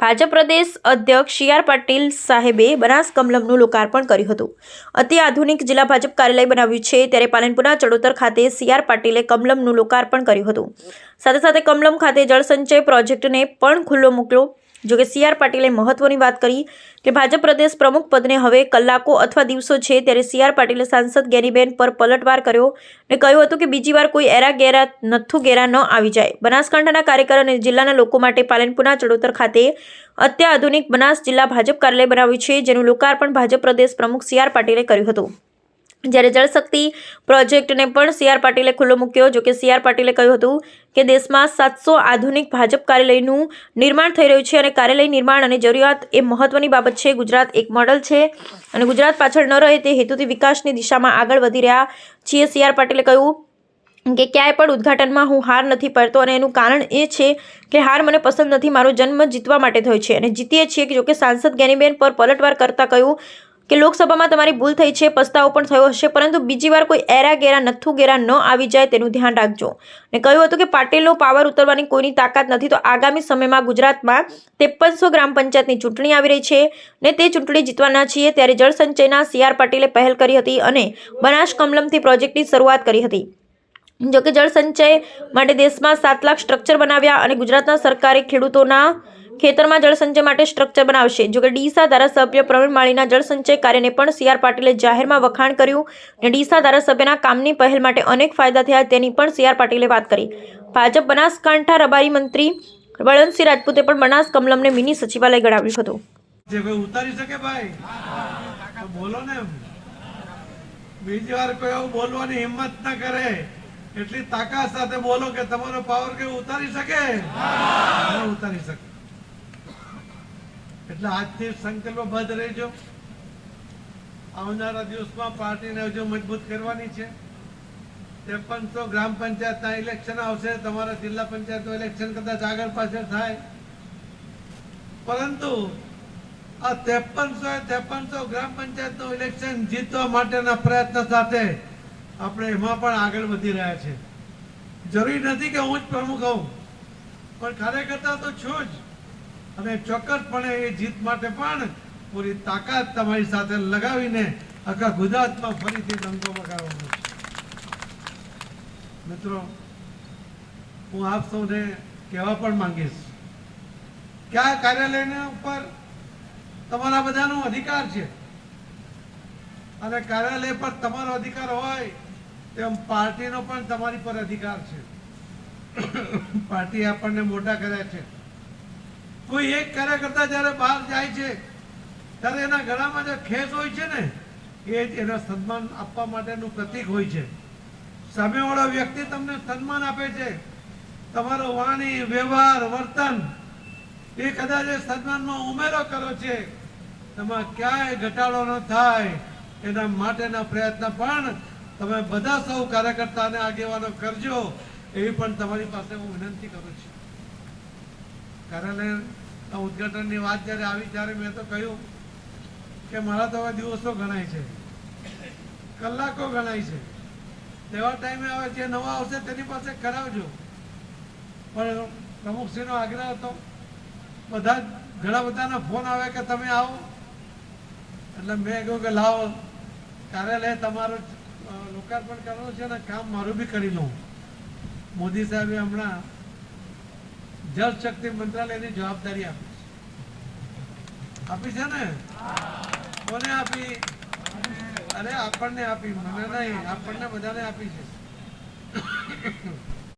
ભાજપ પ્રદેશ અધ્યક્ષ C R Patil સાહેબે બનાસ કમલમનું લોકાર્પણ કર્યું હતું। અતિ આધુનિક જિલ્લા ભાજપ કાર્યાલય બનાવ્યું છે ત્યારે પાલનપુરના ચડોતર ખાતે સી આર પાટીલે કમલમનું લોકાર્પણ કર્યું હતું। સાથે સાથે કમલમ ખાતે જળસંચય પ્રોજેક્ટને પણ ખુલ્લો મૂક્યો। જો કે સી આર પાટીલે મહત્વની વાત કરી કે ભાજપ પ્રદેશ પ્રમુખ પદને હવે કલાકો અથવા દિવસો છે ત્યારે સી આર પાટીલે સાંસદ ગેનીબેન પર પલટવાર કર્યો અને કહ્યું હતું કે બીજી વાર કોઈ એરા ગેરા નથ્થુ ગેરા ન આવી જાય। બનાસકાંઠાના કાર્યકર અને જિલ્લાના લોકો માટે પાલનપુરના ચડોતર ખાતે અત્યાધુનિક બનાસ જિલ્લા ભાજપ કાર્યાલય બનાવ્યું છે જેનું લોકાર્પણ ભાજપ પ્રદેશ પ્રમુખ સી આર પાટીલે કર્યું હતું। જ્યારે જળશક્તિ પ્રોજેક્ટને પણ સી આર પાટીલે ખુલ્લો મૂક્યો। જો કે સી આર પાટીલે કહ્યું હતું કે દેશમાં 700 આધુનિક ભાજપ કાર્યાલયનું નિર્માણ થઈ રહ્યું છે અને કાર્યાલય નિર્માણ અને જરૂરિયાત એ મહત્વની બાબત છે। ગુજરાત એક મોડલ છે અને ગુજરાત પાછળ ન રહે તે હેતુથી વિકાસની દિશામાં આગળ વધી રહ્યા છીએ। સી આર પાટીલે કહ્યું કે ક્યાંય પણ ઉદ્ઘાટનમાં હું હાર નથી પડતો અને એનું કારણ એ છે કે હાર મને પસંદ નથી, મારો જન્મ જીતવા માટે થયો છે અને જીતીએ છીએ। જો કે સાંસદ ગેનીબેન પર પલટવાર કરતા કહ્યું કે લોકસભામાં તમારી ભૂલ થઈ છે, પસ્તાવો પણ થયો હશે, પરંતુ બીજી વાર કોઈ એરા ગેરા નથ્થુ ગેરા ન આવી જાય તેનું ધ્યાન રાખજો અને કહ્યું હતું કે પાટીલનો પાવર ઉતરવાની કોઈની તાકાત નથી। તો આગામી સમયમાં ગુજરાતમાં 5300 ગ્રામ પંચાયતની ચૂંટણી આવી રહી છે ને તે ચૂંટણી જીતવાના છીએ ત્યારે જળસંચયના સી આર પાટીલે પહેલ કરી હતી અને બનાસ કમલમથી પ્રોજેક્ટની શરૂઆત કરી હતી। જો કે જળસંચય માટે દેશમાં 7 લાખ સ્ટ્રક્ચર બનાવ્યા અને ગુજરાતના સરકારે ખેડૂતોના ખેતરમાં જળસંચય માટે સ્ટ્રક્ચર બનાવશે। જો કે ડીસા ધારાસભ્ય પ્રવીણ માળીના જળસંચય કાર્યને પણ સી આર પાટીલે જાહેરમાં વખાણ કર્યું અને ડીસા ધારાસભ્યના કામની પહેલ માટે અનેક ફાયદા થયા તેની પણ સી આર પાટીલે વાત કરી। ભાજપ બનાસકાંઠા રબારી મંત્રી બળવંતસિંહ રાજપૂતે પણ બનાસ કમલમને મિની સચિવાલય ગણાવ્યું હતું। જે કોઈ ઉતારી શકે ભાઈ તો બોલો ને, બીજી વાર કોઈ એવું બોલવાની હિંમત ના કરે, એટલી તાકાત સાથે બોલો કે તમારો પાવર કે ઉતારી શકે ઉતારી શકે। એટલે આજથી સંકલ્પબદ્ધ રહેજો। આવનારા દિવસમાં પાર્ટીને હજુ મજબૂત કરવાની છે। 5300 ગ્રામ પંચાયતના ઇલેક્શન આવશે, તમારા જિલ્લા પંચાયતનું ઇલેક્શન કદાચ આગળ પાછળ થાય, પરંતુ આ 5300 ગ્રામ પંચાયતનું ઇલેક્શન જીતવા માટેના પ્રયત્ન સાથે આપણે એમાં પણ આગળ વધી રહ્યા છે। જરૂરી નથી કે હું જ પ્રમુખ હોઉં, પણ કાર્યકર્તા તો છું જ અને ચોક્કસપણે એ જીત માટે પણ પૂરી તાકાત તમારી સાથે લગાવીને આખા ગુજરાતમાં ફરીથી ડંકો વગાડવાનો છે। મિત્રો, હું આપ સૌને કહેવા પણ માંગીશ કે આ કાર્યાલયના ઉપર તમારા બધાનો અધિકાર છે અને કાર્યાલય પર તમારો અધિકાર હોય તેમ પાર્ટીનો પણ તમારી પર અધિકાર છે। પાર્ટી આપણને મોટા કર્યા છે। કોઈ એક કાર્યકર્તા જ્યારે બહાર જાય છે ત્યારે એના ગળામાં જે ખેસ હોય છે ને એ જ એના સન્માન આપવા માટેનું પ્રતીક હોય છે। સામેવાળો વ્યક્તિ તમને સન્માન આપે છે, તમારો વાણી, વ્યવહાર, વર્તન એ કદાચ એ સન્માનમાં ઉમેરો કરો છે, એમાં ક્યાંય ઘટાડો ન થાય એના માટેના પ્રયત્ન પણ તમે બધા સૌ કાર્યકર્તા અને આગેવાનો કરજો એવી પણ તમારી પાસે હું વિનંતી કરું છું। કાર્યાલય ઉદ્ઘાટનની વાત જ્યારે આવી ત્યારે મેં તો કહ્યું કે મારા તો હવે દિવસો ગણાય છે, કલાકો ગણાય છે, તેવા ટાઈમે હવે જે નવા આવશે તેની પાસે કરાવજો। પણ પ્રમુખશ્રીનો આગ્રહ હતો, ઘણા બધાના ફોન આવે કે તમે આવો, એટલે મેં કહ્યું કે લાવો કાર્યાલય તમારું લોકાર્પણ કરવાનું છે ને કામ મારું બી કરી લઉં। મોદી સાહેબે હમણાં જળ શક્તિ મંત્રાલયની જવાબદારી આપી છે ને? કોને આપી? અરે આપણને આપી, મને નહીં, આપણને બધાને આપી છે।